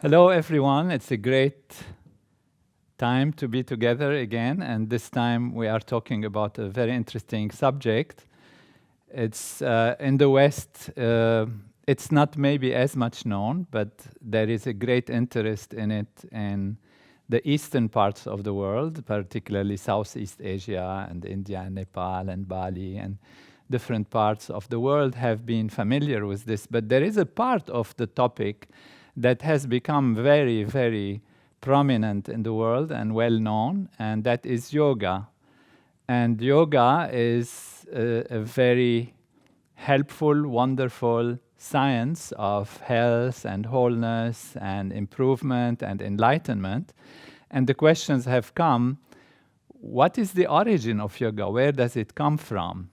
Hello, everyone. It's a great time to be together again, and this time we are talking about a very interesting subject. It's in the West, it's not maybe as much known, but there is a great interest in it in the eastern parts of the world, particularly Southeast Asia and India and Nepal and Bali and different parts of the world have been familiar with this. But there is a part of the topic that has become very, very prominent in the world and well known, and that is yoga. And yoga is a very helpful, wonderful science of health and wholeness and improvement and enlightenment. And the questions have come, what is the origin of yoga? Where does it come from?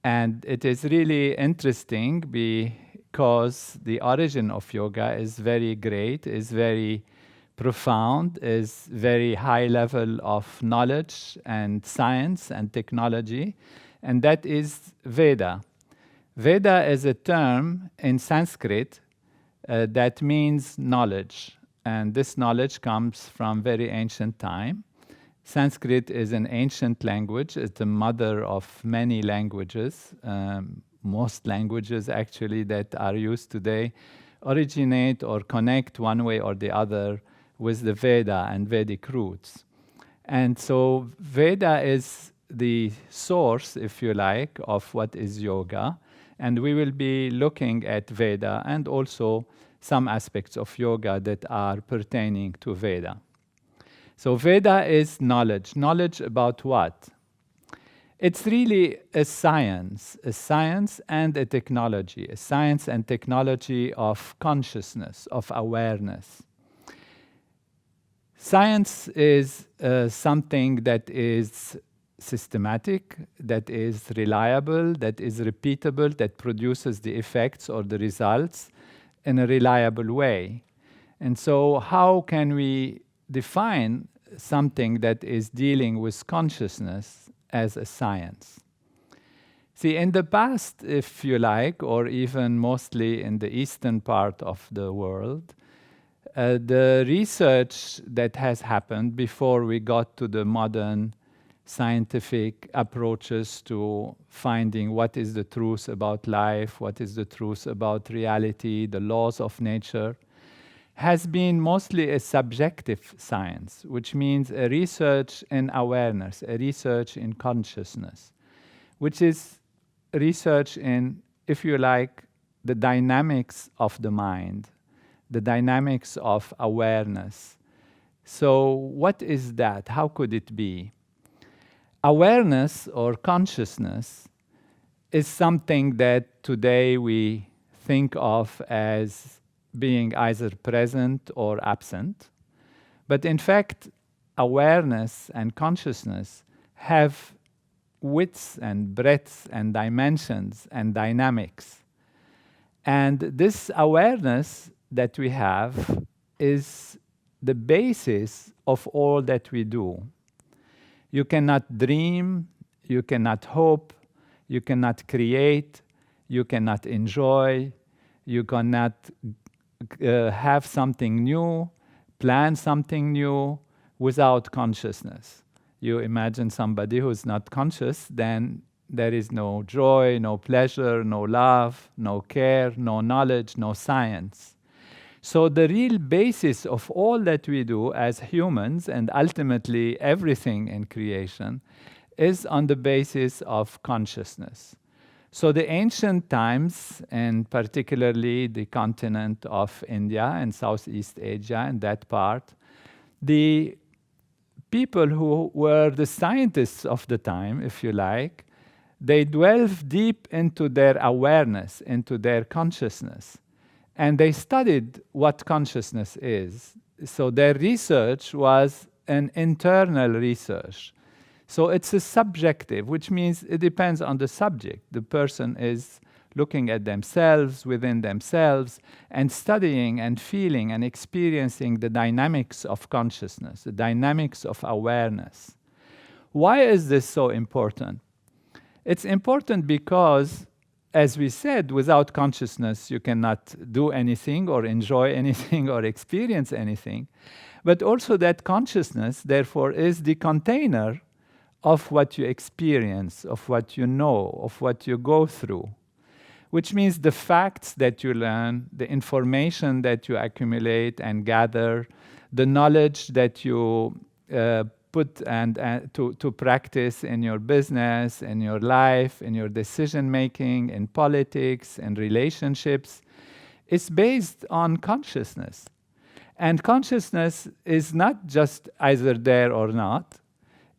And it is really interesting because the origin of yoga is very great, is very profound, is very high level of knowledge and science and technology, and that is Veda. Veda is a term in Sanskrit that means knowledge, and this knowledge comes from very ancient time. Sanskrit is an ancient language. It's the mother of many languages. Most languages actually that are used today originate or connect one way or the other with the Veda and Vedic roots. And so Veda is the source, if you like, of what is yoga. And we will be looking at Veda and also some aspects of yoga that are pertaining to Veda. So Veda is knowledge. Knowledge about what? It's really a science and a technology, a science and technology of consciousness, of awareness. Science is something that is systematic, that is reliable, that is repeatable, that produces the effects or the results in a reliable way. And so how can we define something that is dealing with consciousness as a science? See, in the past, if you like, or even mostly in the eastern part of the world, the research that has happened before we got to the modern scientific approaches to finding what is the truth about life, what is the truth about reality, the laws of nature, has been mostly a subjective science, which means a research in awareness, a research in consciousness, which is research in, if you like, the dynamics of the mind, the dynamics of awareness. So what is that? How could it be? Awareness or consciousness is something that today we think of as being either present or absent. But in fact, awareness and consciousness have widths and breadths and dimensions and dynamics. And this awareness that we have is the basis of all that we do. You cannot dream, you cannot hope, you cannot create, you cannot enjoy, you cannot have something new, plan something new without consciousness. You imagine somebody who's not conscious, then there is no joy, no pleasure, no love, no care, no knowledge, no science. So the real basis of all that we do as humans, and ultimately everything in creation, is on the basis of consciousness. So the ancient times, and particularly the continent of India and Southeast Asia and that part, the people who were the scientists of the time, if you like, they delved deep into their awareness, into their consciousness, and they studied what consciousness is. So their research was an internal research. So it's a subjective, which means it depends on the subject. The person is looking at themselves, within themselves, and studying and feeling and experiencing the dynamics of consciousness, the dynamics of awareness. Why is this so important? It's important because as we said, without consciousness, you cannot do anything or enjoy anything or experience anything. But also that consciousness, therefore, is the container of what you experience, of what you know, of what you go through. Which means the facts that you learn, the information that you accumulate and gather, the knowledge that you put to practice in your business, in your life, in your decision making, in politics, in relationships, is based on consciousness. And consciousness is not just either there or not.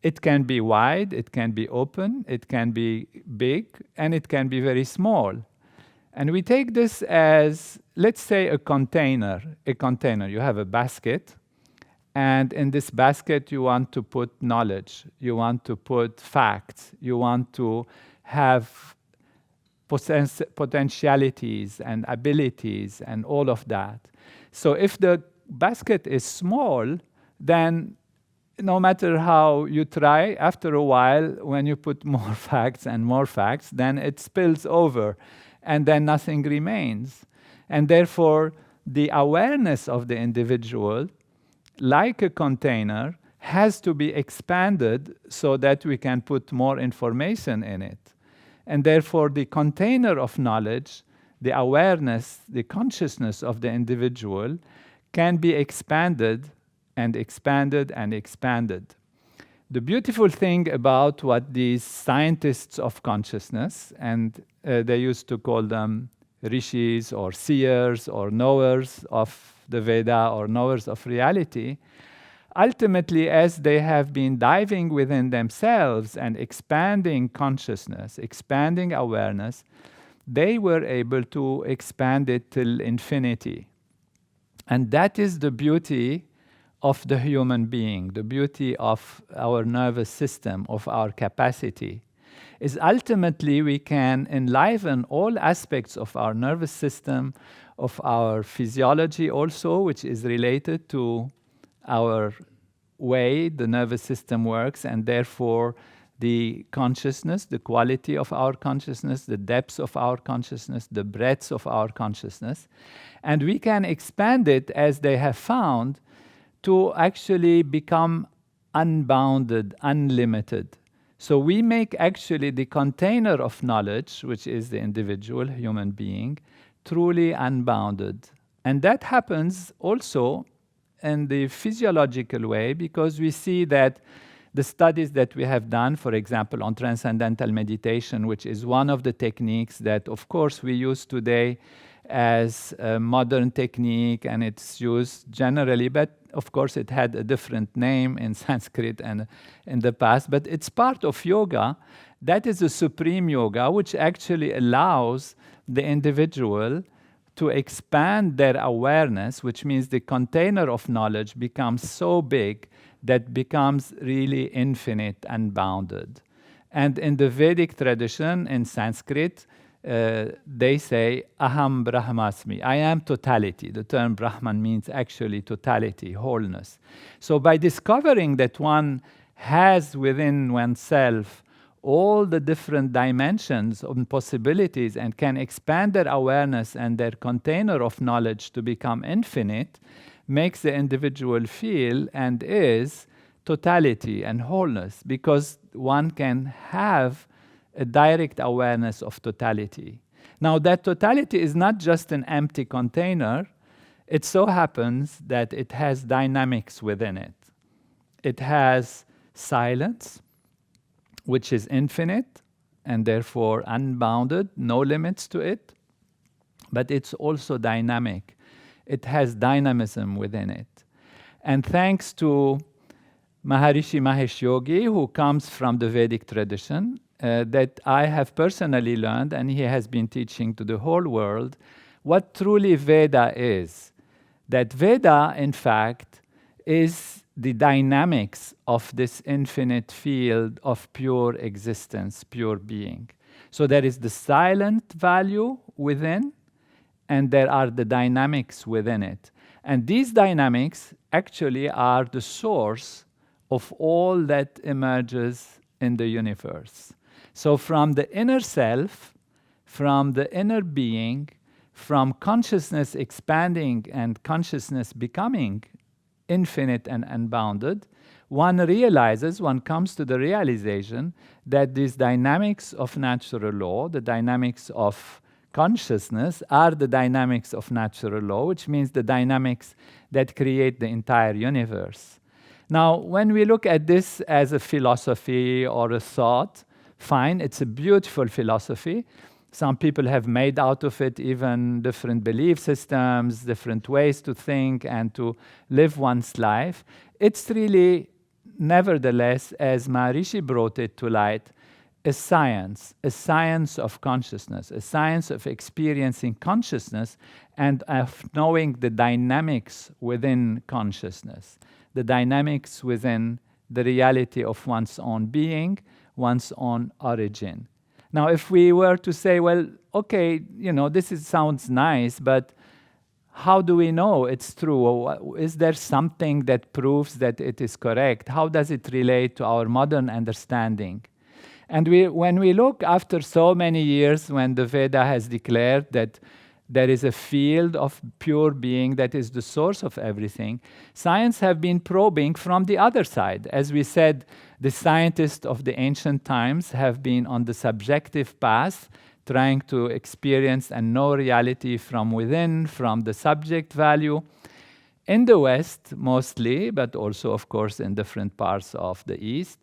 It can be wide, it can be open, it can be big, and it can be very small. And we take this as, let's say, a container. A container, you have a basket, and in this basket you want to put knowledge, you want to put facts, you want to have potentialities and abilities and all of that. So if the basket is small, then no matter how you try, after a while, when you put more facts, then it spills over, and then nothing remains. And therefore, the awareness of the individual, like a container, has to be expanded so that we can put more information in it. And therefore, the container of knowledge, the awareness, the consciousness of the individual can be expanded and expanded and expanded. The beautiful thing about what these scientists of consciousness, and they used to call them rishis or seers or knowers of the Veda or knowers of reality, ultimately, as they have been diving within themselves and expanding consciousness, expanding awareness, they were able to expand it till infinity. And that is the beauty of the human being, the beauty of our nervous system, of our capacity, is ultimately we can enliven all aspects of our nervous system, of our physiology also, which is related to our way the nervous system works, and therefore the consciousness, the quality of our consciousness, the depths of our consciousness, the breadths of our consciousness. And we can expand it, as they have found, to actually become unbounded, unlimited. So we make actually the container of knowledge, which is the individual human being, truly unbounded. And that happens also in the physiological way, because we see that the studies that we have done, for example, on transcendental meditation, which is one of the techniques that, of course, we use today as a modern technique, and it's used generally, but of course it had a different name in Sanskrit and in the past, but it's part of yoga. That is a supreme yoga, which actually allows the individual to expand their awareness, which means the container of knowledge becomes so big that becomes really infinite and bounded. And in the Vedic tradition, in Sanskrit, they say, Aham Brahmasmi, I am totality. The term Brahman means actually totality, wholeness. So by discovering that one has within oneself all the different dimensions and possibilities and can expand their awareness and their container of knowledge to become infinite, makes the individual feel and is totality and wholeness, because one can have a direct awareness of totality. Now, that totality is not just an empty container. It so happens that it has dynamics within it. It has silence, which is infinite and therefore unbounded, no limits to it, but it's also dynamic. It has dynamism within it. And thanks to Maharishi Mahesh Yogi, who comes from the Vedic tradition, that I have personally learned, and he has been teaching to the whole world, what truly Veda is. That Veda, in fact, is the dynamics of this infinite field of pure existence, pure being. So there is the silent value within, and there are the dynamics within it. And these dynamics actually are the source of all that emerges in the universe. So from the inner self, from the inner being, from consciousness expanding and consciousness becoming infinite and unbounded, one comes to the realization that these dynamics of natural law, the dynamics of consciousness, are the dynamics of natural law, which means the dynamics that create the entire universe. Now, when we look at this as a philosophy or a thought, fine, it's a beautiful philosophy. Some people have made out of it even different belief systems, different ways to think and to live one's life. It's really, nevertheless, as Maharishi brought it to light, a science of consciousness, a science of experiencing consciousness and of knowing the dynamics within consciousness, the dynamics within the reality of one's own being, one's own origin. Now, if we were to say, well, okay, sounds nice, but how do we know it's true? Is there something that proves that it is correct? How does it relate to our modern understanding? And when we look after so many years, when the Veda has declared that there is a field of pure being that is the source of everything, science have been probing from the other side. As we said, the scientists of the ancient times have been on the subjective path, trying to experience and know reality from within, from the subject value. In the West, mostly, but also, of course, in different parts of the East,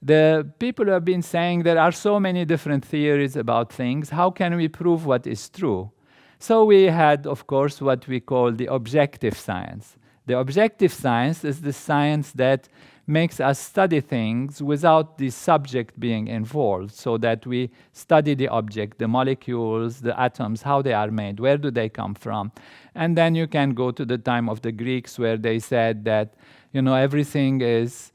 the people have been saying there are so many different theories about things. How can we prove what is true? So we had, of course, what we call the objective science. The objective science is the science that makes us study things without the subject being involved, so that we study the object, the molecules, the atoms, how they are made, where do they come from. And then you can go to the time of the Greeks, where they said that everything is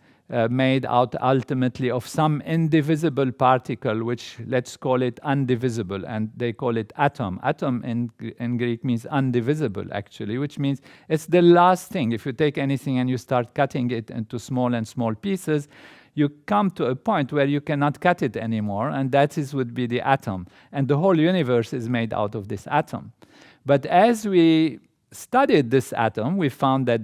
made out ultimately of some indivisible particle, which let's call it undivisible, and they call it atom. Atom in Greek means undivisible, actually, which means it's the last thing. If you take anything and you start cutting it into small and small pieces, you come to a point where you cannot cut it anymore, and would be the atom. And the whole universe is made out of this atom. But as we studied this atom, we found that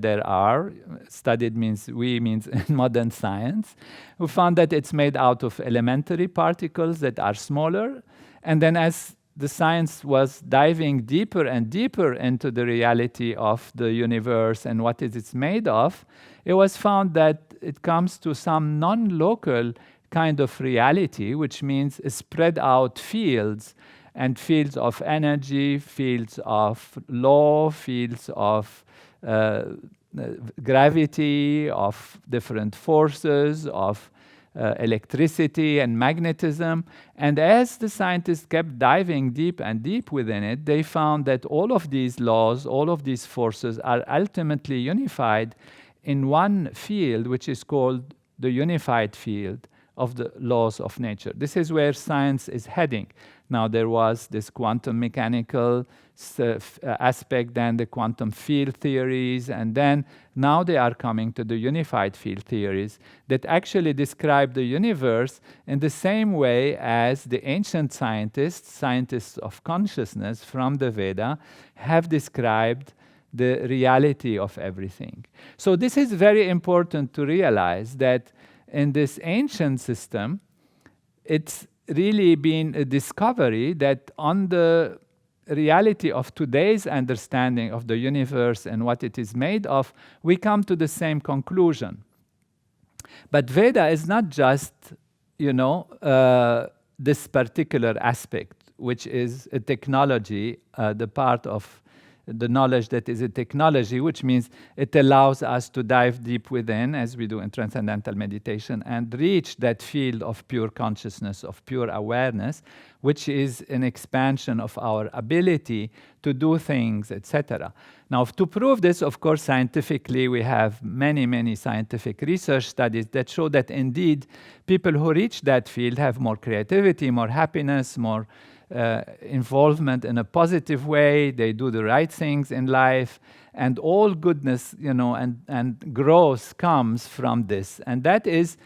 studied means in modern science, we found that it's made out of elementary particles that are smaller. And then as the science was diving deeper and deeper into the reality of the universe and what it's made of, it was found that it comes to some non-local kind of reality, which means spread out fields, and fields of energy, fields of law, fields of gravity, of different forces, of electricity and magnetism. And as the scientists kept diving deep and deep within it, they found that all of these laws, all of these forces are ultimately unified in one field, which is called the unified field of the laws of nature. This is where science is heading. Now, there was this quantum mechanical aspect, then the quantum field theories, and then now they are coming to the unified field theories that actually describe the universe in the same way as the ancient scientists of consciousness from the Veda, have described the reality of everything. So this is very important to realize that in this ancient system, it's really been a discovery that on the reality of today's understanding of the universe and what it is made of, we come to the same conclusion. But Veda is not just, this particular aspect, which is a technology, the part of the knowledge that is a technology, which means it allows us to dive deep within, as we do in Transcendental Meditation, and reach that field of pure consciousness, of pure awareness, which is an expansion of our ability to do things, etc. Now, to prove this, of course, scientifically, we have many, many scientific research studies that show that indeed people who reach that field have more creativity, more happiness, more involvement in a positive way. They do the right things in life, and all goodness, and growth comes from this. And that is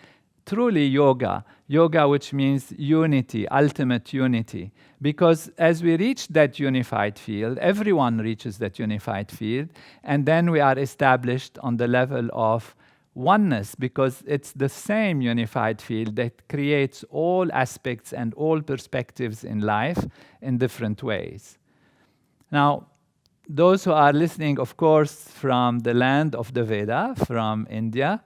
truly yoga. Yoga, which means unity, ultimate unity. Because as we reach that unified field, everyone reaches that unified field, and then we are established on the level of oneness, because it's the same unified field that creates all aspects and all perspectives in life in different ways. Now, those who are listening, of course, from the land of the Veda, from India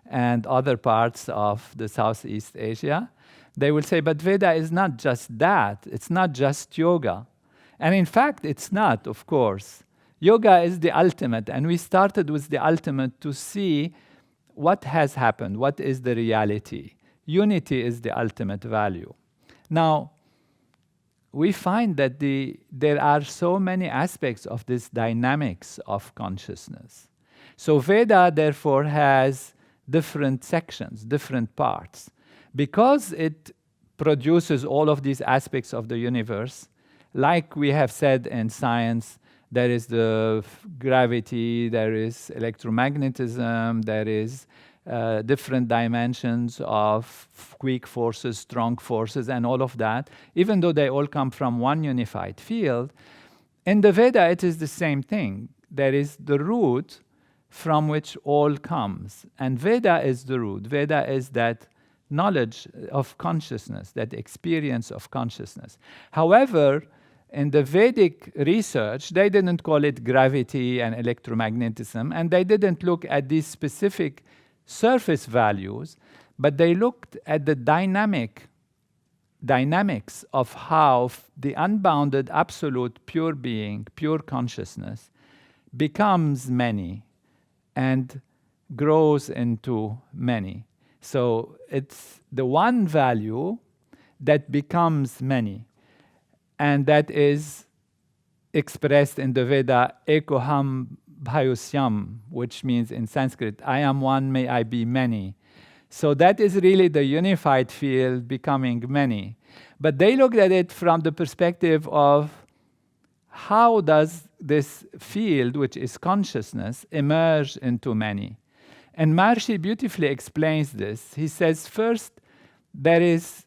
and other parts of the Southeast Asia, they will say, but Veda is not just that. It's not just yoga. And in fact, it's not, of course. Yoga is the ultimate, and we started with the ultimate to see what has happened, what is the reality. Unity is the ultimate value. Now, we find that there are so many aspects of this dynamics of consciousness. So Veda, therefore, has different sections, different parts. Because it produces all of these aspects of the universe, like we have said in science, there is the gravity, there is electromagnetism, there is different dimensions of weak forces, strong forces, and all of that. Even though they all come from one unified field, in the Veda it is the same thing. There is the root from which all comes. And Veda is the root. Veda is that knowledge of consciousness, that experience of consciousness. However, in the Vedic research, they didn't call it gravity and electromagnetism, and they didn't look at these specific surface values, but they looked at the dynamics of how the unbounded, absolute, pure being, pure consciousness becomes many and grows into many. So it's the one value that becomes many, and that is expressed in the Veda, ekoham bhayosyam, which means in Sanskrit, I am one, may I be many. So that is really the unified field becoming many. But they looked at it from the perspective of how does this field, which is consciousness, emerge into many? And Maharishi beautifully explains this. He says, first, there is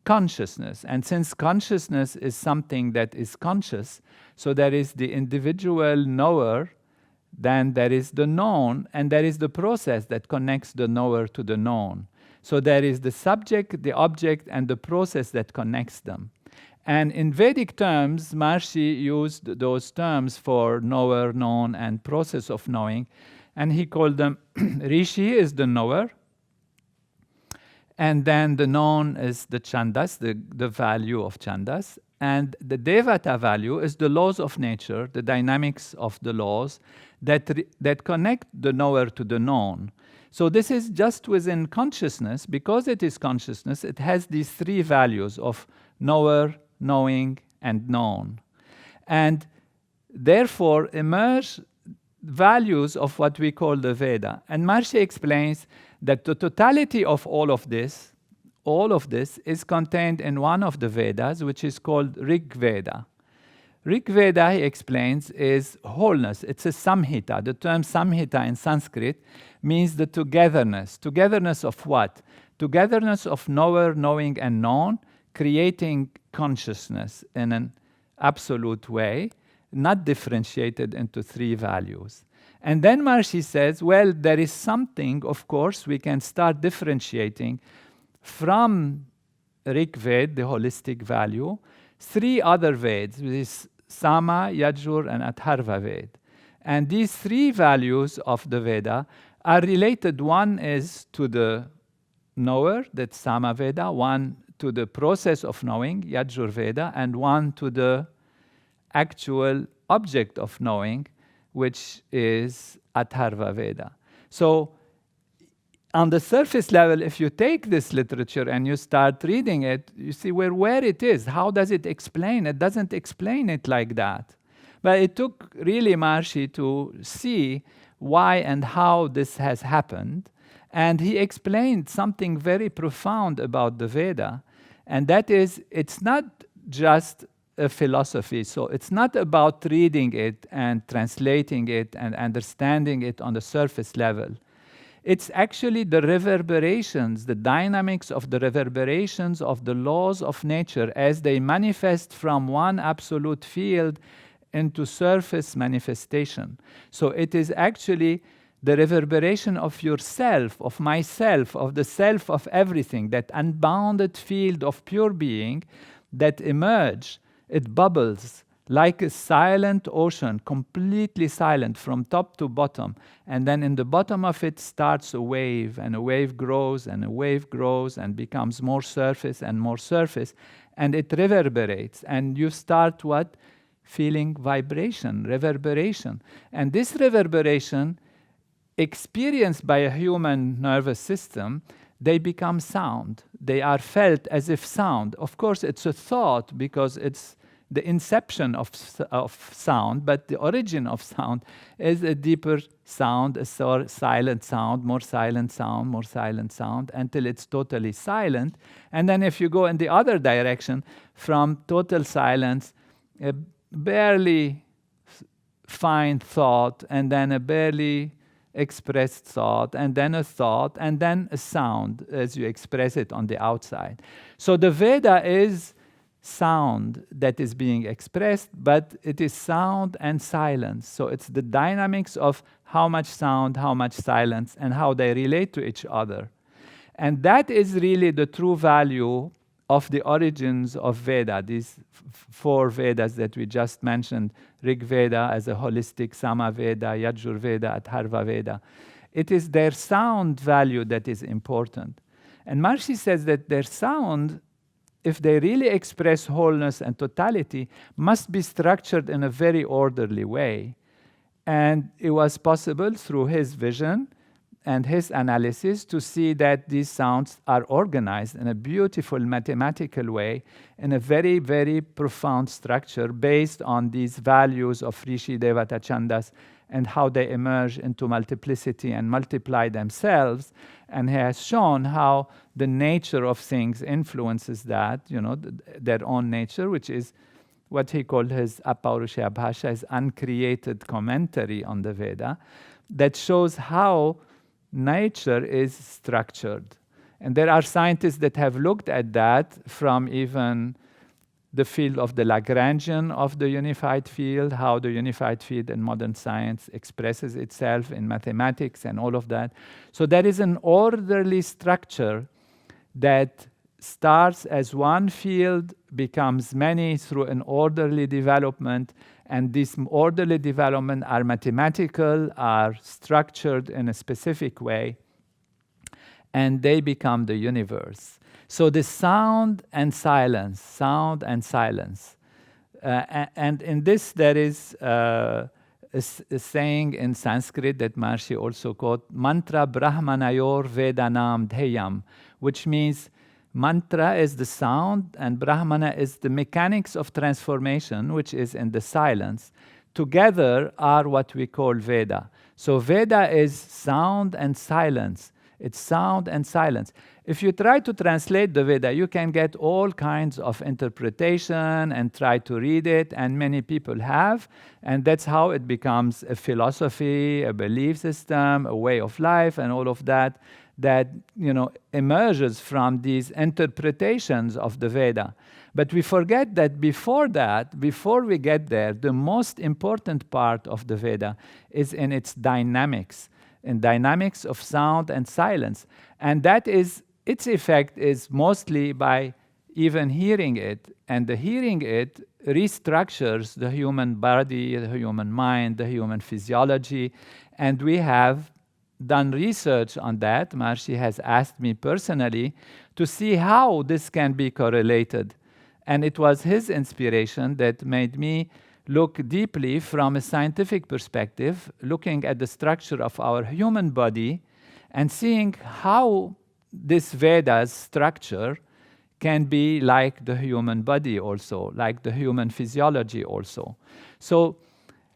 consciousness. And since consciousness is something that is conscious, so there is the individual knower, then there is the known, and there is the process that connects the knower to the known. So there is the subject, the object, and the process that connects them. And in Vedic terms, Maharishi used those terms for knower, known, and process of knowing, and he called them Rishi is the knower, and then the known is the chandas, the value of chandas, and the devata value is the laws of nature, the dynamics of the laws that connect the knower to the known. So this is just within consciousness. Because it is consciousness, it has these three values of knower, knowing, and known. And therefore emerge values of what we call the Veda. And Maharishi explains that the totality of all of this is contained in one of the Vedas, which is called Rig Veda. Rig Veda, he explains, is wholeness. It's a samhita. The term samhita in Sanskrit means the togetherness. Togetherness of what? Togetherness of knower, knowing, and known, creating consciousness in an absolute way, not differentiated into three values. And then Maharishi says, well, there is something, of course, we can start differentiating from Rig Veda, the holistic value, three other Vedas, which is Sama, Yajur, and Atharva Veda. And these three values of the Veda are related. One is to the knower, that's Sama Veda, one to the process of knowing, Yajur Veda, and one to the actual object of knowing, which is Atharva Veda. So on the surface level, if you take this literature and you start reading it, you see where it is. How does it explain? It doesn't explain it like that. But it took really Maharishi to see why and how this has happened. And he explained something very profound about the Veda. And that is, it's not just a philosophy. So it's not about reading it and translating it and understanding it on the surface level. It's actually the reverberations, the dynamics of the reverberations of the laws of nature as they manifest from one absolute field into surface manifestation. So it is actually the reverberation of yourself, of myself, of the self of everything, that unbounded field of pure being that emerge. It bubbles like a silent ocean, completely silent from top to bottom. And then in the bottom of it starts a wave, and a wave grows, and a wave grows, and becomes more surface and more surface. And it reverberates. And you start what? Feeling vibration, reverberation. And this reverberation, experienced by a human nervous system, they become sound. They are felt as if sound. Of course, it's a thought because it's the inception of sound, but the origin of sound is a deeper sound, a silent sound, more silent sound, more silent sound, until it's totally silent. And then if you go in the other direction, from total silence, a barely fine thought, and then a barely expressed thought, and then a thought, and then a sound as you express it on the outside. So the Veda is sound that is being expressed, but it is sound and silence. So it's the dynamics of how much sound, how much silence, and how they relate to each other. And that is really the true value of the origins of Veda, these four Vedas that we just mentioned, Rig Veda as a holistic, Sama Veda, Yajur Veda, Atharva Veda. It is their sound value that is important. And Maharishi says that their sound, if they really express wholeness and totality, must be structured in a very orderly way. And it was possible through his vision and his analysis to see that these sounds are organized in a beautiful mathematical way, in a very, very profound structure based on these values of Rishi Devata Chandas and how they emerge into multiplicity and multiply themselves. And he has shown how the nature of things influences that, their own nature, which is what he called his Apaurushaya Bhasha, his uncreated commentary on the Veda, that shows how nature is structured. And there are scientists that have looked at that from even the field of the Lagrangian of the unified field, how the unified field in modern science expresses itself in mathematics and all of that. So there is an orderly structure that starts as one field, becomes many through an orderly development, and this orderly development are mathematical, are structured in a specific way, and they become the universe. So the sound and silence, sound and silence. And in this there is a saying in Sanskrit that Maharishi also quote, mantra brahmanayor vedanam dheyam, which means mantra is the sound and brahmana is the mechanics of transformation, which is in the silence. Together are what we call Veda. So Veda is sound and silence. It's sound and silence. If you try to translate the Veda, you can get all kinds of interpretation and try to read it, and many people have, and that's how it becomes a philosophy, a belief system, a way of life, and all of that emerges from these interpretations of the Veda. But we forget that before we get there, the most important part of the Veda is in its dynamics, in dynamics of sound and silence. And that is, its effect is mostly by even hearing it. And the hearing it restructures the human body, the human mind, the human physiology. And we have done research on that. Maharishi has asked me personally to see how this can be correlated. And it was his inspiration that made me look deeply from a scientific perspective, looking at the structure of our human body and seeing how this Veda's structure can be like the human body also, like the human physiology also. So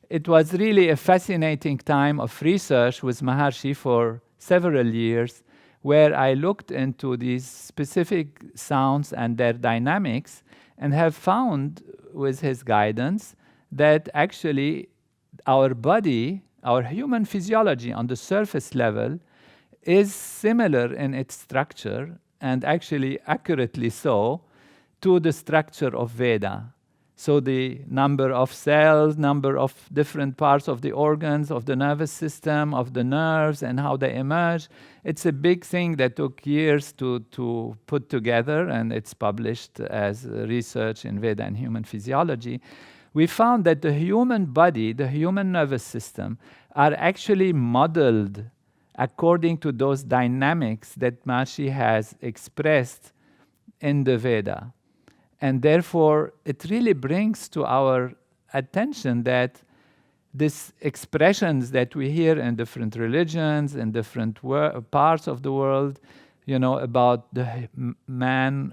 it was really a fascinating time of research with Maharishi for several years, where I looked into these specific sounds and their dynamics and have found, with his guidance, that actually our body, our human physiology on the surface level, is similar in its structure, and actually accurately so, to the structure of Veda. So the number of cells, number of different parts of the organs, of the nervous system, of the nerves, and how they emerge. It's a big thing that took years to put together, and it's published as research in Veda and human physiology. We found that the human body, the human nervous system, are actually modeled according to those dynamics that Maharishi has expressed in the Veda. And therefore, it really brings to our attention that these expressions that we hear in different religions, in different parts of the world, about the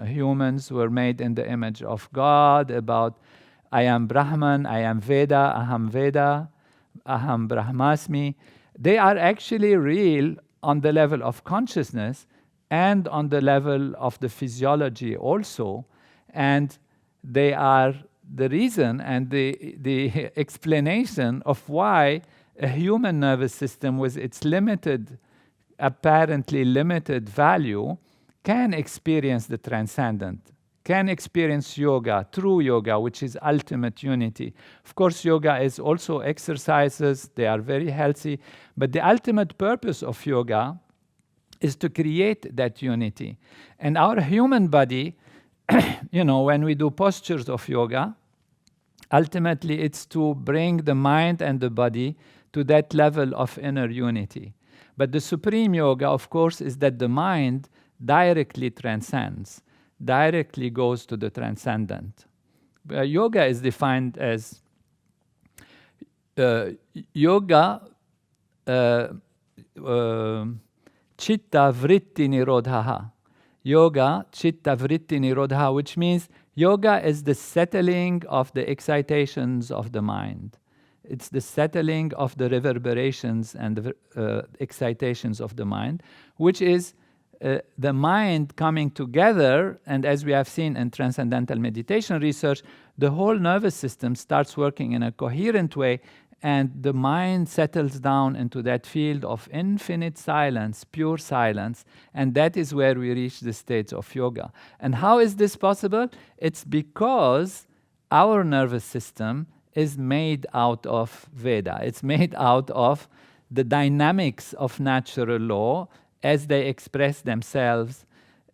humans were made in the image of God, about I am Brahman, I am Veda, Aham Brahmasmi. They are actually real on the level of consciousness and on the level of the physiology also. And they are the reason and the explanation of why a human nervous system with its apparently limited value, can experience the transcendent, can experience yoga, true yoga, which is ultimate unity. Of course, yoga is also exercises, they are very healthy, but the ultimate purpose of yoga is to create that unity. And our human body, when we do postures of yoga, ultimately it's to bring the mind and the body to that level of inner unity. But the supreme yoga, of course, is that the mind directly transcends, directly goes to the transcendent. Yoga is defined as yoga chitta vritti nirodhaha. Yoga, chitta vritti nirodha, which means yoga is the settling of the excitations of the mind. It's the settling of the reverberations and the excitations of the mind, which is the mind coming together. And as we have seen in Transcendental Meditation research, the whole nervous system starts working in a coherent way, and the mind settles down into that field of infinite silence, pure silence, and that is where we reach the states of yoga. And how is this possible? It's because our nervous system is made out of Veda. It's made out of the dynamics of natural law as they express themselves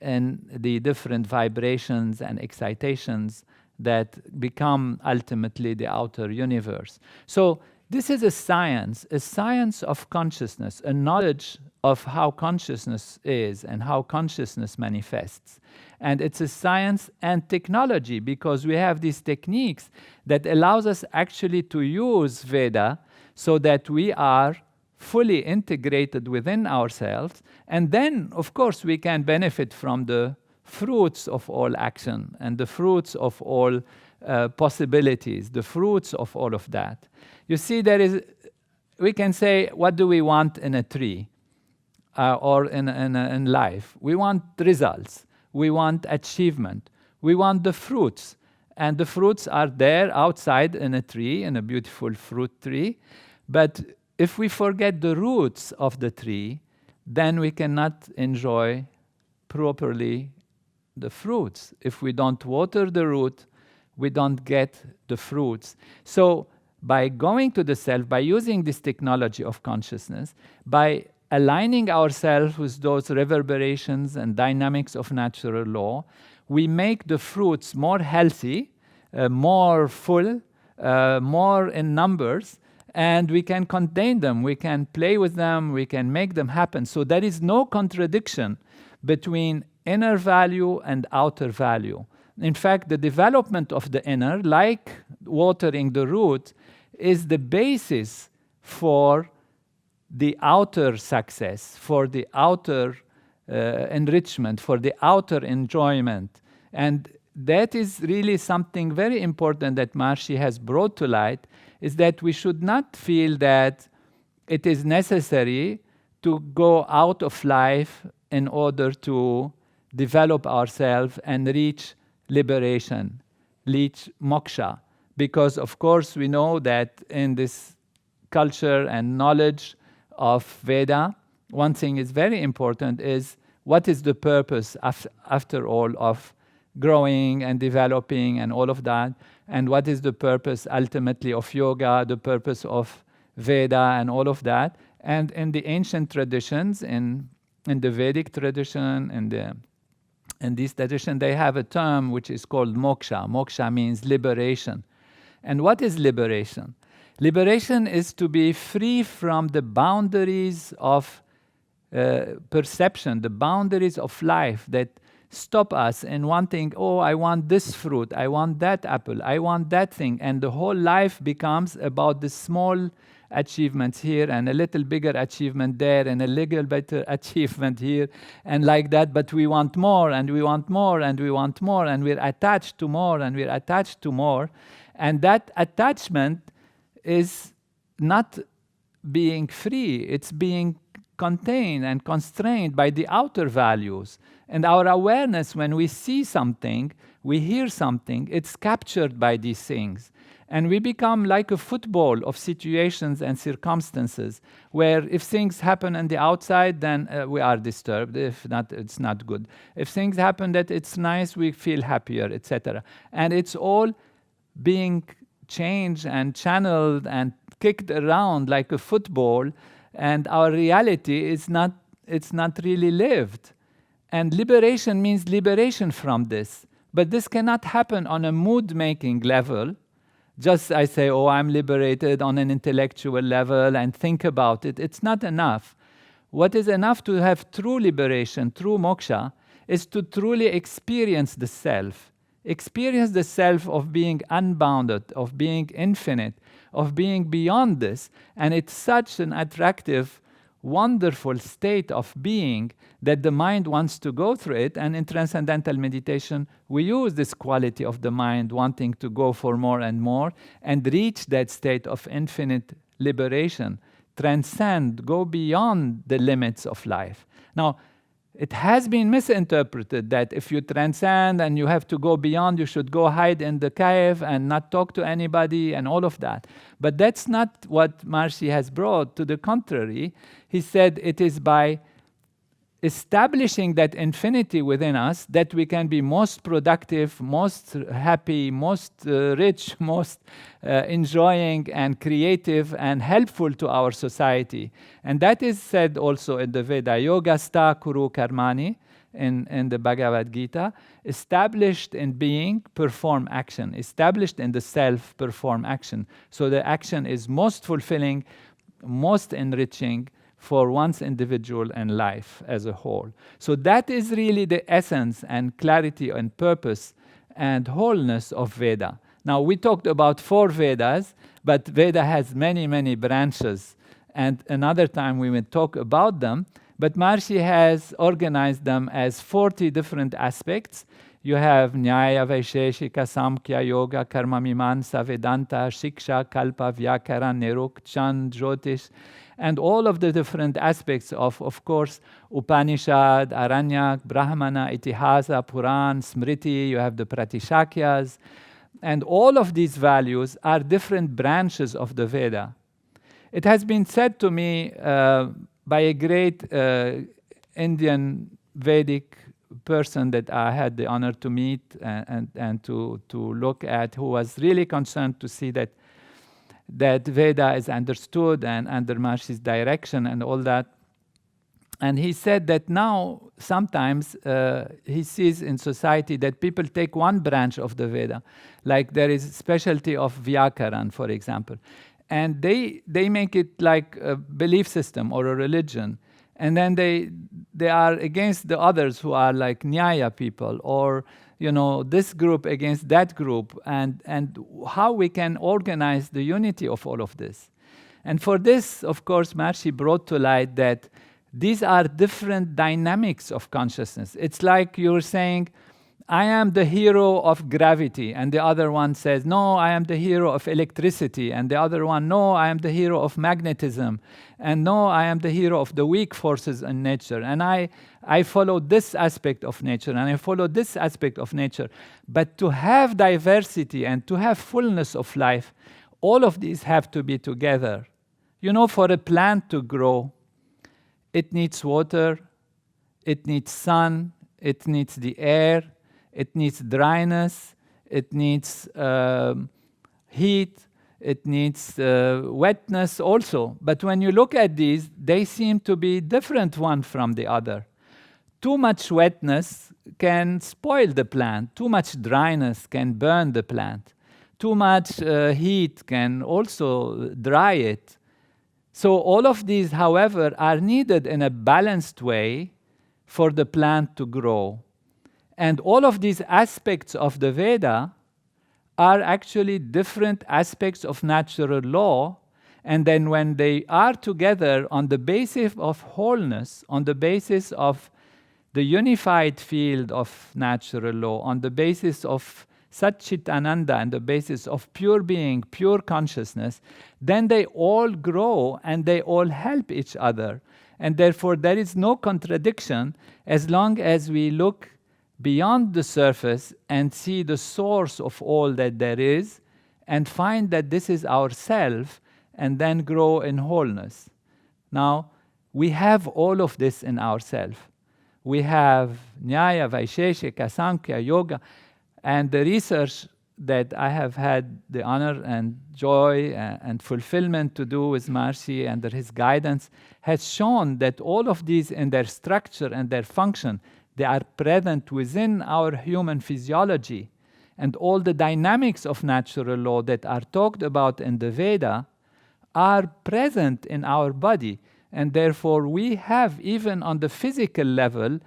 in the different vibrations and excitations that become ultimately the outer universe. So this is a science of consciousness, a knowledge of how consciousness is and how consciousness manifests. And it's a science and technology, because we have these techniques that allows us actually to use Veda so that we are fully integrated within ourselves. And then, of course, we can benefit from the fruits of all action and the fruits of all possibilities, the fruits of all of that. You see, we can say, what do we want in a tree or in life? We want results. We want achievement. We want the fruits. And the fruits are there outside in a tree, in a beautiful fruit tree. But if we forget the roots of the tree, then we cannot enjoy properly the fruits. If we don't water the root, we don't get the fruits. So by going to the self, by using this technology of consciousness, by aligning ourselves with those reverberations and dynamics of natural law, we make the fruits more healthy, more full, more in numbers, and we can contain them, we can play with them, we can make them happen. So there is no contradiction between inner value and outer value. In fact, the development of the inner, like watering the root, is the basis for the outer success, for the outer enrichment, for the outer enjoyment. And that is really something very important that Maharishi has brought to light, is that we should not feel that it is necessary to go out of life in order to develop ourselves and reach liberation, reach moksha. Because, of course, we know that in this culture and knowledge of Veda, one thing is very important is what is the purpose after all of growing and developing and all of that, and what is the purpose ultimately of yoga, the purpose of Veda and all of that. And in the ancient traditions, in the Vedic tradition, in this tradition, they have a term which is called moksha. Moksha means liberation. And what is liberation? Liberation is to be free from the boundaries of perception, the boundaries of life that stop us in wanting, oh, I want this fruit, I want that apple, I want that thing. And the whole life becomes about the small achievements here and a little bigger achievement there and a little better achievement here and like that. But we want more and we want more and we want more, and we're attached to more and we're attached to more. And that attachment is not being free, it's being contained and constrained by the outer values. And our awareness, when we see something, we hear something, it's captured by these things. And we become like a football of situations and circumstances where if things happen on the outside, then we are disturbed. If not, it's not good. If things happen that it's nice, we feel happier, etc. And it's all being changed and channeled and kicked around like a football, and our reality is not really lived. And liberation means liberation from this. But this cannot happen on a mood-making level. Just I say, oh, I'm liberated on an intellectual level and think about it. It's not enough. What is enough to have true liberation, true moksha, is to truly experience the self. Experience the self of being unbounded, of being infinite, of being beyond this. And it's such an attractive, wonderful state of being that the mind wants to go through it. And in Transcendental Meditation, we use this quality of the mind wanting to go for more and more and reach that state of infinite liberation, transcend, go beyond the limits of life. Now, it has been misinterpreted that if you transcend and you have to go beyond, you should go hide in the cave and not talk to anybody and all of that. But that's not what Maharishi has brought. To the contrary, he said it is by establishing that infinity within us that we can be most productive, most happy, most rich, most enjoying and creative and helpful to our society. And that is said also in the Veda, yoga sta kuru karmani, in the Bhagavad Gita, established in being, perform action. Established in the self, perform action. So the action is most fulfilling, most enriching for one's individual and life as a whole. So that is really the essence and clarity and purpose and wholeness of Veda. Now, we talked about 4 Vedas, but Veda has many, many branches. And another time we will talk about them. But Maharishi has organized them as 40 different aspects. You have Nyaya, Vaisheshika, Samkhya, Yoga, Karma, Mimamsa, Vedanta, Shiksha, Kalpa, Vyakaran, Niruk, Chand, Jyotish, and all of the different aspects of course, Upanishad, Aranyak, Brahmana, Itihasa, Puran, Smriti, you have the Pratishakyas, and all of these values are different branches of the Veda. It has been said to me by a great Indian Vedic person that I had the honor to meet and to look at, who was really concerned to see that Veda is understood and under Maharishi's direction and all that. And he said that now sometimes he sees in society that people take one branch of the Veda, like there is specialty of Vyakaran, for example, and they make it like a belief system or a religion. And then they are against the others who are like Nyaya people, or this group against that group, and how we can organize the unity of all of this. And for this, of course, Maharishi brought to light that these are different dynamics of consciousness. It's like you're saying, I am the hero of gravity, and the other one says, no, I am the hero of electricity, and the other one, no, I am the hero of magnetism, and no, I am the hero of the weak forces in nature, and I follow this aspect of nature, and I follow this aspect of nature. But to have diversity and to have fullness of life, all of these have to be together. For a plant to grow, it needs water, it needs sun, it needs the air, it needs dryness, it needs heat, it needs wetness also. But when you look at these, they seem to be different one from the other. Too much wetness can spoil the plant. Too much dryness can burn the plant. Too much heat can also dry it. So all of these, however, are needed in a balanced way for the plant to grow. And all of these aspects of the Veda are actually different aspects of natural law. And then when they are together on the basis of wholeness, on the basis of the unified field of natural law, on the basis of Satchitananda and the basis of pure being, pure consciousness, then they all grow and they all help each other. And therefore there is no contradiction as long as we look beyond the surface and see the source of all that there is and find that this is our self and then grow in wholeness. Now, we have all of this in ourselves. We have Nyaya, Vaisheshika, Sankhya, Yoga, and the research that I have had the honor and joy and fulfillment to do with Maharishi under his guidance has shown that all of these in their structure and their function, they are present within our human physiology. And all the dynamics of natural law that are talked about in the Veda are present in our body. And therefore we have, even on the physical level,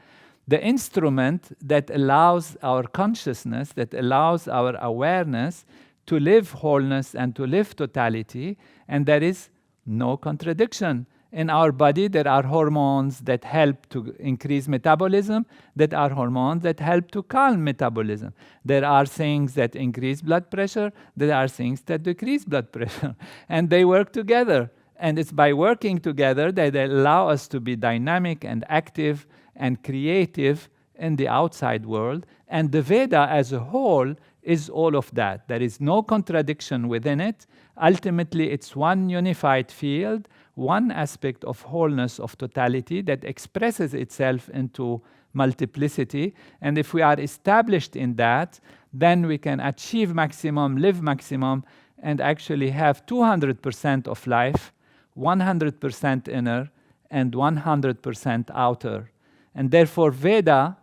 the instrument that allows our consciousness, that allows our awareness to live wholeness and to live totality, and there is no contradiction. In our body, there are hormones that help to increase metabolism, that are hormones that help to calm metabolism. There are things that increase blood pressure, there are things that decrease blood pressure, and they work together. And it's by working together that they allow us to be dynamic and active and creative in the outside world. And the Veda as a whole is all of that. There is no contradiction within it. Ultimately, it's one unified field, one aspect of wholeness, of totality that expresses itself into multiplicity. And if we are established in that, then we can achieve maximum, live maximum, and actually have 200% of life, 100% inner, and 100% outer. And therefore, Veda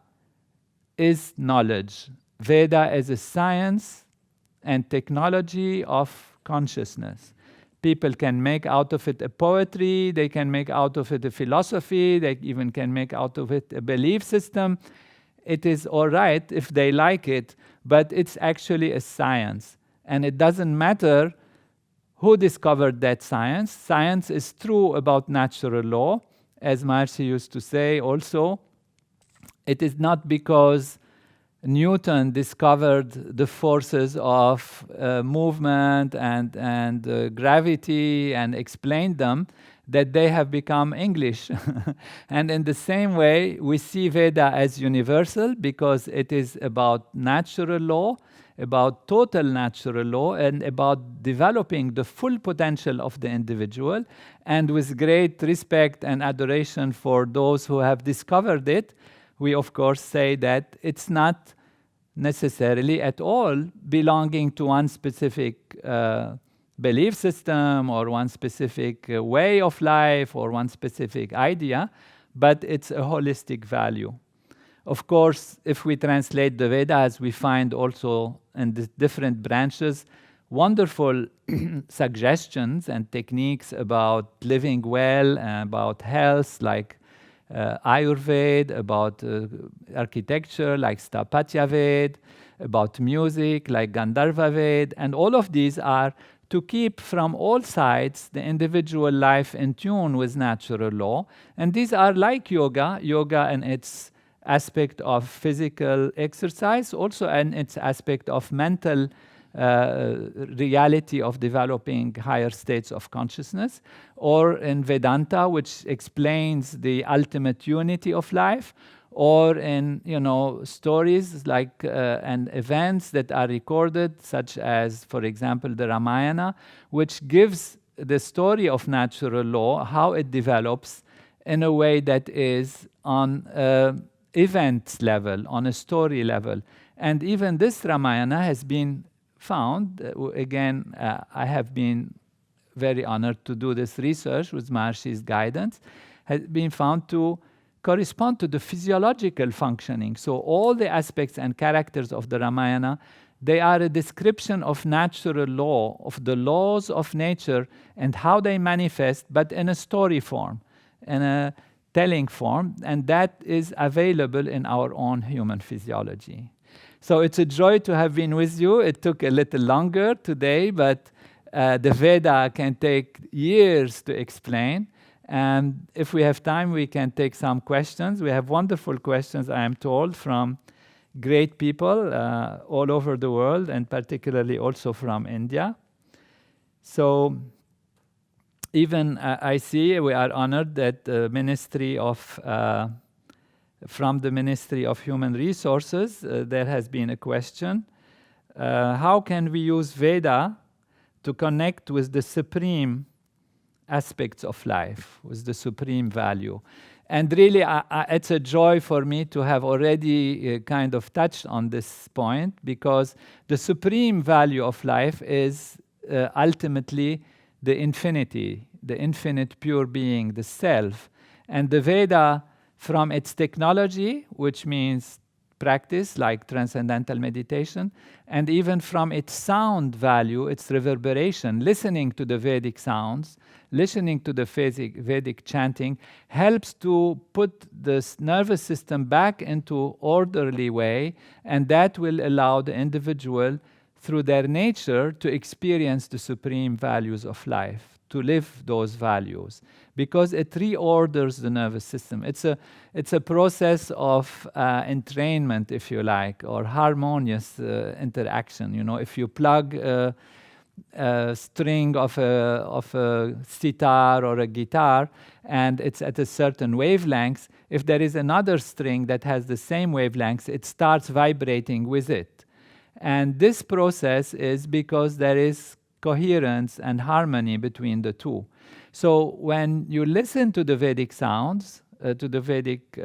is knowledge. Veda is a science and technology of consciousness. People can make out of it a poetry, they can make out of it a philosophy, they even can make out of it a belief system. It is all right if they like it, but it's actually a science. And it doesn't matter who discovered that science. Science is true about natural law. As Maharishi used to say also, it is not because Newton discovered the forces of movement and gravity and explained them that they have become English. And in the same way, we see Veda as universal because it is about natural law, about total natural law, and about developing the full potential of the individual. And with great respect and adoration for those who have discovered it, we of course say that it's not necessarily at all belonging to one specific belief system or one specific way of life or one specific idea, but it's a holistic value. Of course, if we translate the Vedas, we find also in the different branches wonderful suggestions and techniques about living well, about health, like Ayurveda, about architecture, like Sthapatya Veda, about music, like Gandharva Veda, and all of these are to keep from all sides the individual life in tune with natural law. And these are like yoga, yoga and its aspect of physical exercise, also in its aspect of mental reality of developing higher states of consciousness, or in Vedanta, which explains the ultimate unity of life, or in stories like and events that are recorded, such as, for example, the Ramayana, which gives the story of natural law, how it develops in a way that is on events level, on a story level. And even this Ramayana has been found, again, I have been very honored to do this research with Maharshi's guidance, has been found to correspond to the physiological functioning. So all the aspects and characters of the Ramayana, they are a description of natural law, of the laws of nature and how they manifest, but in a story form, in a telling form, and that is available in our own human physiology. So it's a joy to have been with you. It took a little longer today, but the Veda can take years to explain. And if we have time, we can take some questions. We have wonderful questions, I am told, from great people all over the world, and particularly also from India. So even I see we are honored that the Ministry of, from the Ministry of Human Resources, there has been a question. How can we use Veda to connect with the supreme aspects of life, with the supreme value? And really, it's a joy for me to have already kind of touched on this point, because the supreme value of life is ultimately the infinity, the infinite pure being, the self. And the Veda, from its technology, which means practice like Transcendental Meditation, and even from its sound value, its reverberation, listening to the Vedic sounds, listening to the Vedic chanting, helps to put the nervous system back into orderly way, and that will allow the individual, through their nature, to experience the supreme values of life, to live those values, because it reorders the nervous system. It's a process of entrainment, if you like, or harmonious interaction. You know, if you plug a string of a sitar or a guitar, and it's at a certain wavelength, if there is another string that has the same wavelengths, it starts vibrating with it. And this process is because there is coherence and harmony between the two. So when you listen to the Vedic sounds, to the Vedic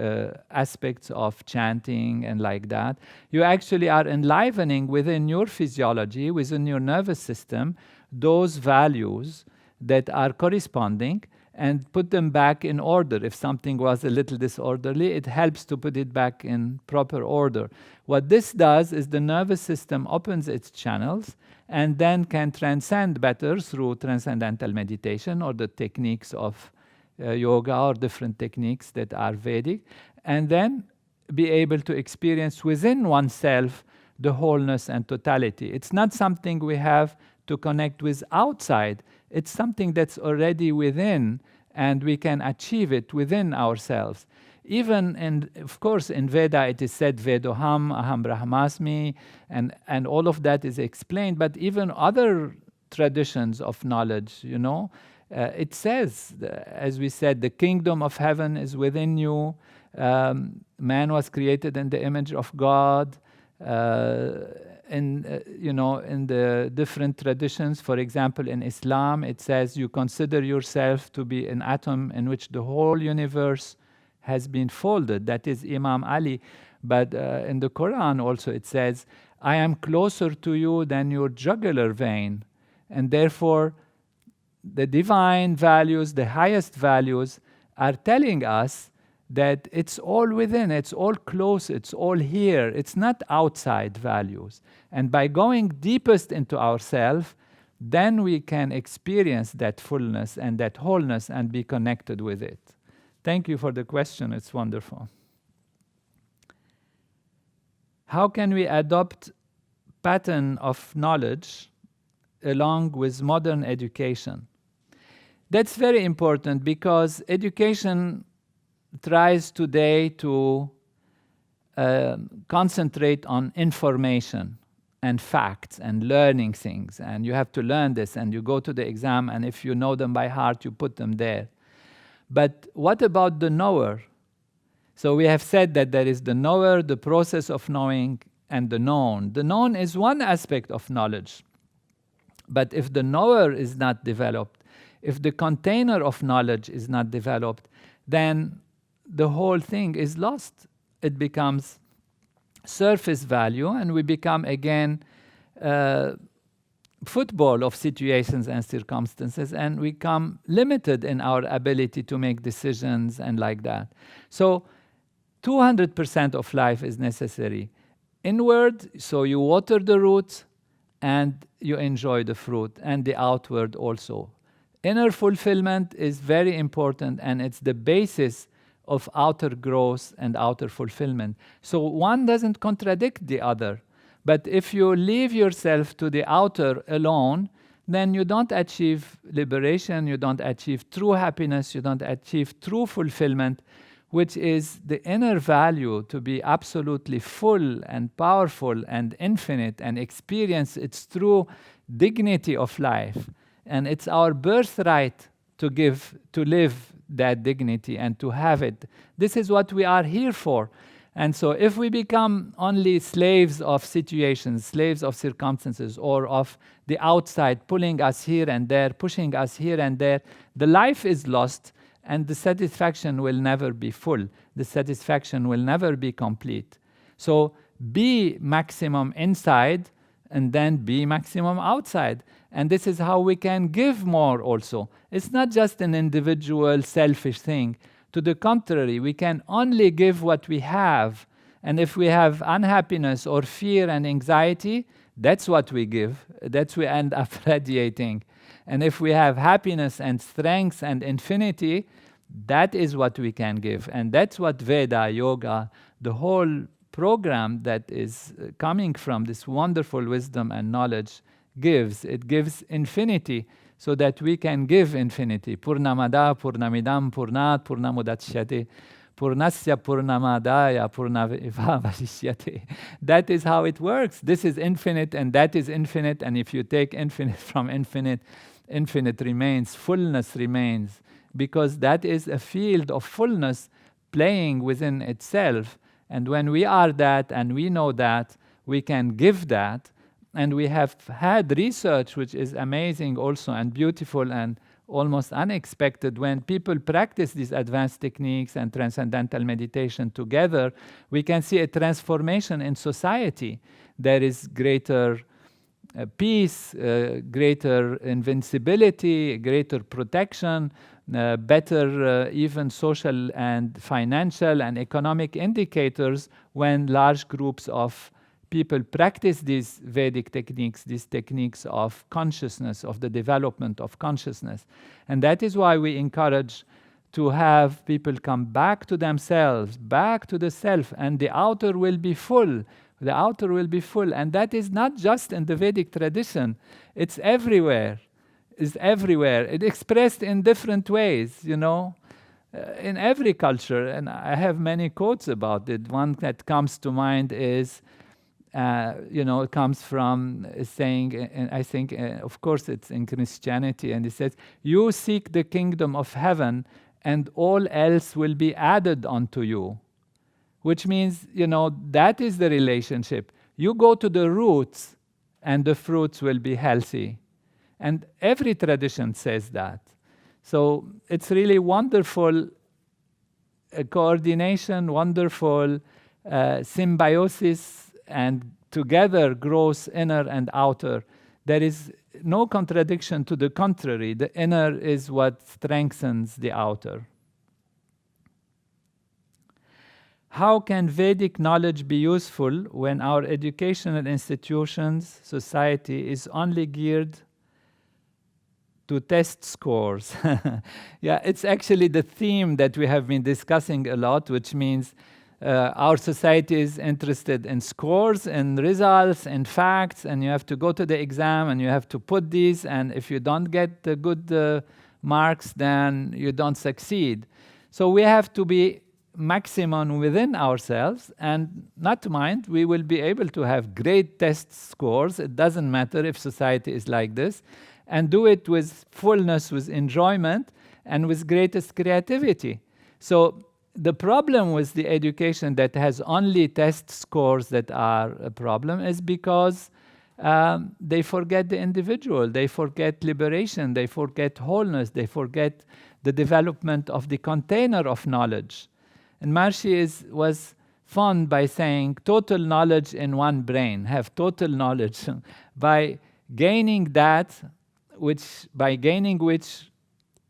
aspects of chanting and like that, you actually are enlivening within your physiology, within your nervous system, those values that are corresponding, and put them back in order. If something was a little disorderly, it helps to put it back in proper order. What this does is the nervous system opens its channels and then can transcend better through transcendental meditation or the techniques of yoga or different techniques that are Vedic, and then be able to experience within oneself the wholeness and totality. It's not something we have to connect with outside. It's something that's already within, and we can achieve it within ourselves. Even, and of course, in Veda it is said Vedoham, Aham Brahmasmi, and all of that is explained, but even other traditions of knowledge, you know, it says, as we said, the kingdom of heaven is within you. Man was created in the image of God. You know, in the different traditions, for example, in Islam, it says you consider yourself to be an atom in which the whole universe has been folded. That is Imam Ali. But in the Quran also it says, I am closer to you than your jugular vein. And therefore, the divine values, the highest values, are telling us that it's all within, it's all close, it's all here. It's not outside values. And by going deepest into ourselves, then we can experience that fullness and that wholeness and be connected with it. Thank you for the question. It's wonderful. How can we adopt pattern of knowledge along with modern education? That's very important, because education tries today to concentrate on information and facts and learning things. And you have to learn this, and you go to the exam, and if you know them by heart, you put them there. But what about the knower? So we have said that there is the knower, the process of knowing, and the known. The known is one aspect of knowledge. But if the knower is not developed, if the container of knowledge is not developed, then the whole thing is lost. It becomes surface value, and we become again football of situations and circumstances, and we become limited in our ability to make decisions and like that. So 200% of life is necessary. Inward, so you water the roots and you enjoy the fruit, and the outward also. Inner fulfillment is very important, and it's the basis of outer growth and outer fulfillment. So one doesn't contradict the other. But if you leave yourself to the outer alone, then you don't achieve liberation, you don't achieve true happiness, you don't achieve true fulfillment, which is the inner value, to be absolutely full and powerful and infinite and experience its true dignity of life. And it's our birthright to live that dignity and to have it. This is what we are here for. And so if we become only slaves of situations, slaves of circumstances, or of the outside pulling us here and there, pushing us here and there, the life is lost, and the satisfaction will never be full. The satisfaction will never be complete. So be maximum inside, and then be maximum outside. And this is how we can give more also. It's not just an individual selfish thing. To the contrary, we can only give what we have. And if we have unhappiness or fear and anxiety, that's what we give. That's we end up radiating. And if we have happiness and strength and infinity, that is what we can give. And that's what Veda, yoga, the whole program that is coming from this wonderful wisdom and knowledge gives. It gives infinity so that we can give infinity. Purnamada, Purnamidam, Purnat, Purnamudachyate, Purnasya, Purnamadaya, Purnavivavashishyate. That is how it works. This is infinite and that is infinite. And if you take infinite from infinite, infinite remains, fullness remains. Because that is a field of fullness playing within itself. And when we are that and we know that, we can give that. And we have had research which is amazing also and beautiful and almost unexpected. When people practice these advanced techniques and transcendental meditation together, we can see a transformation in society. There is greater peace, greater invincibility, greater protection, better even social and financial and economic indicators when large groups of people practice these Vedic techniques, these techniques of consciousness, of the development of consciousness. And that is why we encourage to have people come back to themselves, back to the self, and the outer will be full. The outer will be full. And that is not just in the Vedic tradition. It's everywhere. It's everywhere. It's expressed in different ways, you know, in every culture. And I have many quotes about it. One that comes to mind is, it comes from saying, and I think, of course, it's in Christianity, and it says, "You seek the kingdom of heaven, and all else will be added unto you." Which means, that is the relationship. You go to the roots, and the fruits will be healthy. And every tradition says that. So it's really wonderful coordination, wonderful symbiosis, and together grows inner and outer. There is no contradiction, to the contrary. The inner is what strengthens the outer. How can Vedic knowledge be useful when our educational institutions, society, is only geared to test scores? Yeah, it's actually the theme that we have been discussing a lot, which means our society is interested in scores, in results, in facts, and you have to go to the exam and you have to put these, and if you don't get the good marks, then you don't succeed. So we have to be maximum within ourselves and not mind, we will be able to have great test scores. It doesn't matter if society is like this, and do it with fullness, with enjoyment, and with greatest creativity. So the problem with the education that has only test scores that are a problem is because they forget the individual, they forget liberation, they forget wholeness, they forget the development of the container of knowledge. And Maharishi was fond by saying total knowledge in one brain, have total knowledge. By gaining that, by gaining which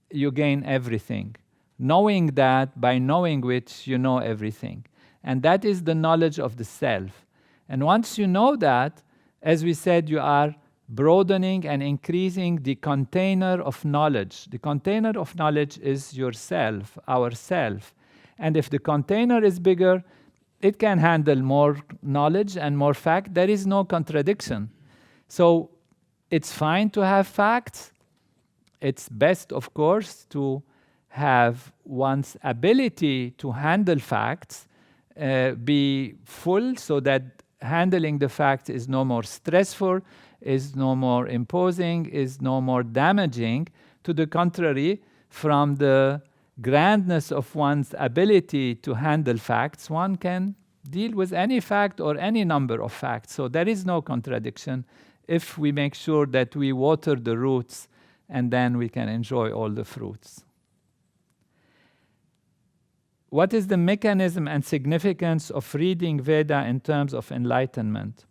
you gain everything. Knowing that, by knowing which you know everything. And that is the knowledge of the self. And once you know that, as we said, you are broadening and increasing the container of knowledge. The container of knowledge is yourself, ourself. And if the container is bigger, it can handle more knowledge and more fact. There is no contradiction. So it's fine to have facts. It's best, of course, to have one's ability to handle facts be full, so that handling the facts is no more stressful, is no more imposing, is no more damaging. To the contrary, from the grandness of one's ability to handle facts, one can deal with any fact or any number of facts. So there is no contradiction if we make sure that we water the roots, and then we can enjoy all the fruits. What is the mechanism and significance of reading Veda in terms of enlightenment?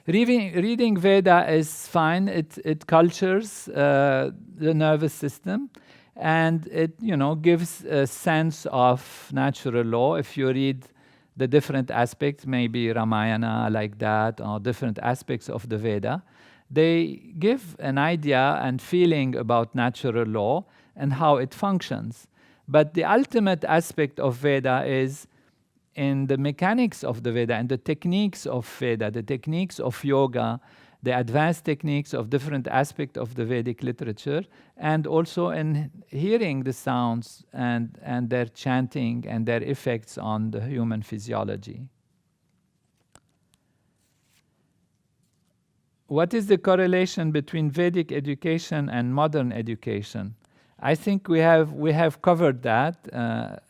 Reading Veda is fine. It cultures the nervous system, and it gives a sense of natural law. If you read the different aspects, maybe Ramayana like that, or different aspects of the Veda, they give an idea and feeling about natural law and how it functions. But the ultimate aspect of Veda is in the mechanics of the Veda and the techniques of Veda, the techniques of yoga, the advanced techniques of different aspects of the Vedic literature, and also in hearing the sounds and their chanting and their effects on the human physiology. What is the correlation between Vedic education and modern education? I think we have covered that,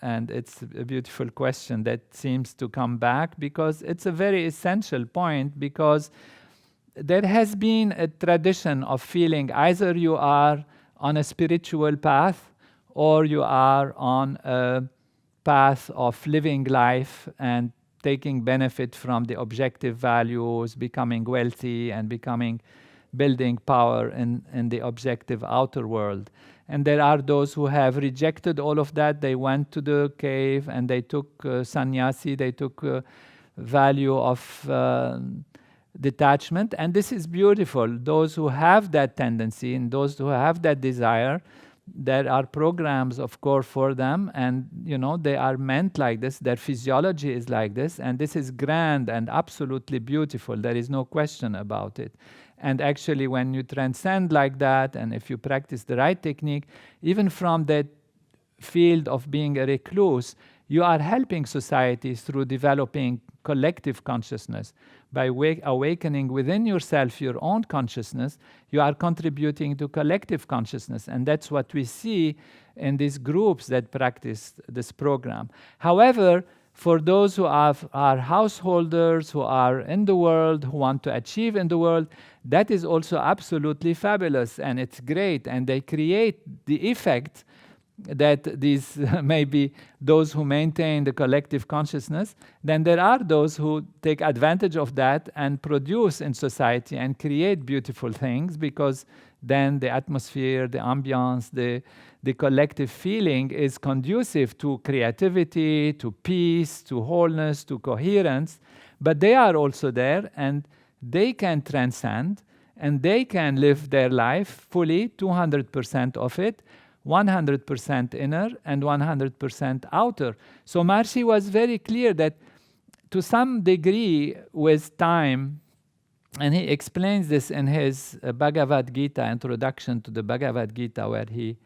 and it's a beautiful question that seems to come back, because it's a very essential point, because there has been a tradition of feeling either you are on a spiritual path or you are on a path of living life and taking benefit from the objective values, becoming wealthy and building power in the objective outer world. And there are those who have rejected all of that. They went to the cave and they took sannyasi, they took value of detachment. And this is beautiful. Those who have that tendency and those who have that desire, there are programs, of course, for them. And, they are meant like this. Their physiology is like this. And this is grand and absolutely beautiful. There is no question about it. And actually, when you transcend like that, and if you practice the right technique, even from that field of being a recluse, you are helping societies through developing collective consciousness. By awakening within yourself your own consciousness, you are contributing to collective consciousness. And that's what we see in these groups that practice this program. However, for those who are householders, who are in the world, who want to achieve in the world, that is also absolutely fabulous, and it's great, and they create the effect that these maybe those who maintain the collective consciousness, then there are those who take advantage of that and produce in society and create beautiful things, because then the atmosphere, the ambiance, the collective feeling is conducive to creativity, to peace, to wholeness, to coherence. But they are also there, and they can transcend, and they can live their life fully, 200% of it, 100% inner and 100% outer. So Maharishi was very clear that to some degree with time, and he explains this in his Bhagavad Gita, introduction to the Bhagavad Gita, where he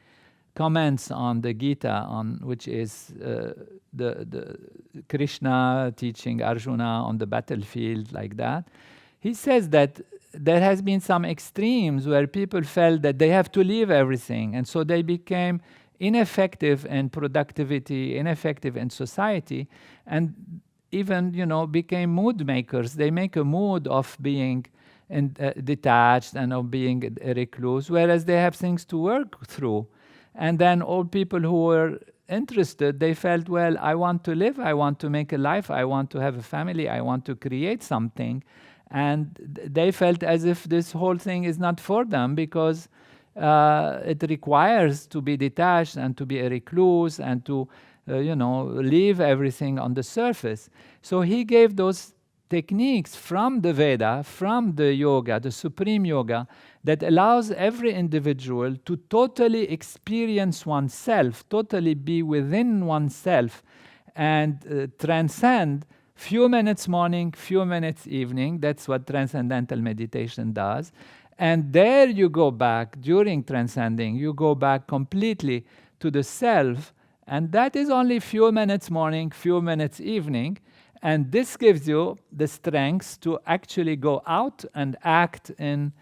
comments on the Gita, which is the Krishna teaching Arjuna on the battlefield, like that. He says that there has been some extremes where people felt that they have to leave everything, and so they became ineffective in productivity, ineffective in society, and even became mood makers. They make a mood of being detached and of being a recluse, whereas they have things to work through. And then all people who were interested, they felt, well, I want to live, I want to make a life, I want to have a family, I want to create something. And they felt as if this whole thing is not for them, because it requires to be detached and to be a recluse and to, leave everything on the surface. So he gave those techniques from the Veda, from the yoga, the supreme yoga, that allows every individual to totally experience oneself, totally be within oneself, and transcend few minutes morning, few minutes evening. That's what Transcendental Meditation does. And there you go back, during transcending, you go back completely to the self, and that is only few minutes morning, few minutes evening. And this gives you the strength to actually go out and act in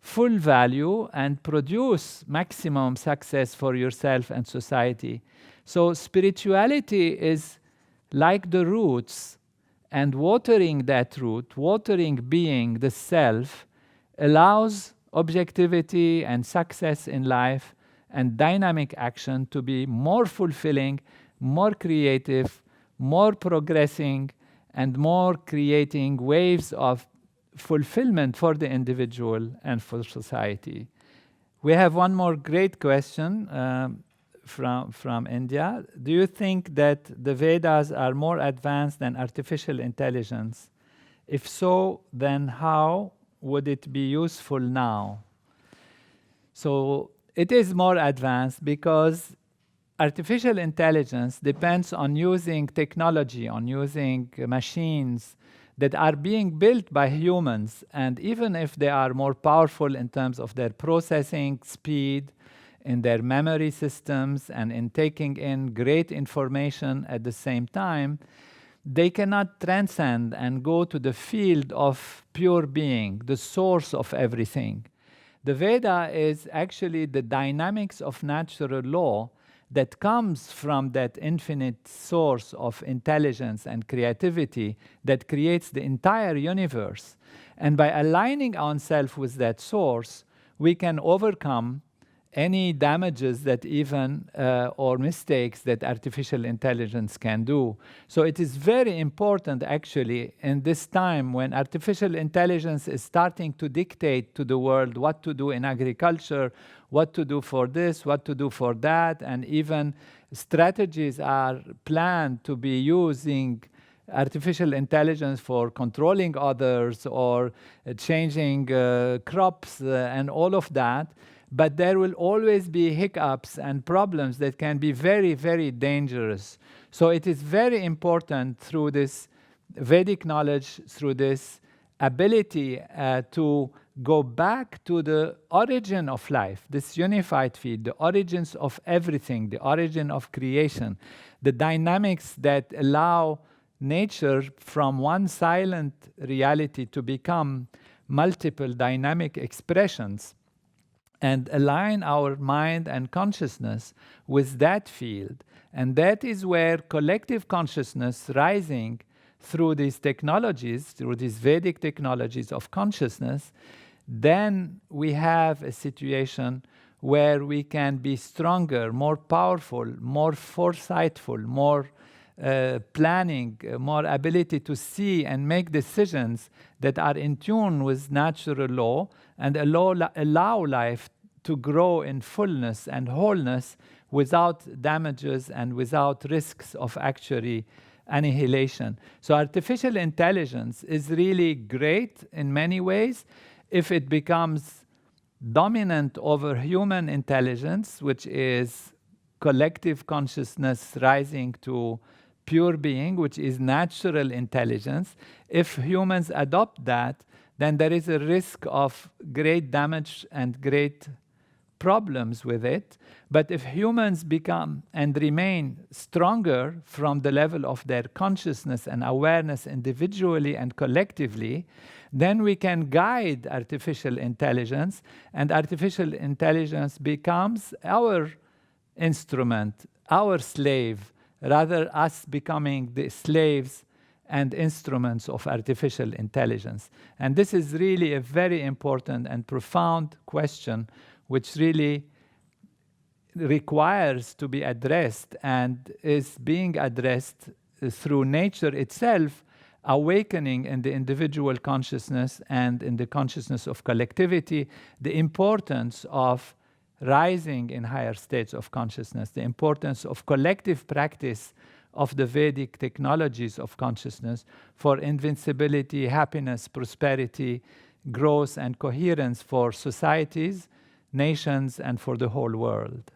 full value and produce maximum success for yourself and society. So spirituality is like the roots, and watering that root, watering being, the self, allows objectivity and success in life and dynamic action to be more fulfilling, more creative, more progressing, and more creating waves of fulfillment for the individual and for society. We have one more great question from India. Do you think that the Vedas are more advanced than artificial intelligence? If so, then how would it be useful now? So it is more advanced because artificial intelligence depends on using technology, on using machines that are being built by humans. And even if they are more powerful in terms of their processing speed, in their memory systems, and in taking in great information at the same time, they cannot transcend and go to the field of pure being, the source of everything. The Veda is actually the dynamics of natural law that comes from that infinite source of intelligence and creativity that creates the entire universe. And by aligning ourselves with that source, we can overcome any damages that even or mistakes that artificial intelligence can do. So it is very important actually in this time when artificial intelligence is starting to dictate to the world what to do in agriculture, what to do for this, what to do for that, and even strategies are planned to be using artificial intelligence for controlling others or changing crops and all of that. But there will always be hiccups and problems that can be very, very dangerous. So it is very important through this Vedic knowledge, through this ability to go back to the origin of life, this unified field, the origins of everything, the origin of creation, the dynamics that allow nature from one silent reality to become multiple dynamic expressions, and align our mind and consciousness with that field. And that is where collective consciousness rising through these technologies, through these Vedic technologies of consciousness, then we have a situation where we can be stronger, more powerful, more foresightful, more planning, more ability to see and make decisions that are in tune with natural law and allow life to grow in fullness and wholeness without damages and without risks of actually annihilation. So artificial intelligence is really great in many ways if it becomes dominant over human intelligence, which is collective consciousness rising to pure being, which is natural intelligence. If humans adopt that, then there is a risk of great damage and great problems with it. But if humans become and remain stronger from the level of their consciousness and awareness individually and collectively, then we can guide artificial intelligence, and artificial intelligence becomes our instrument, our slave, rather us becoming the slaves and instruments of artificial intelligence. And this is really a very important and profound question, which really requires to be addressed and is being addressed through nature itself, awakening in the individual consciousness and in the consciousness of collectivity, the importance of rising in higher states of consciousness, the importance of collective practice of the Vedic technologies of consciousness for invincibility, happiness, prosperity, growth, and coherence for societies, nations, and for the whole world.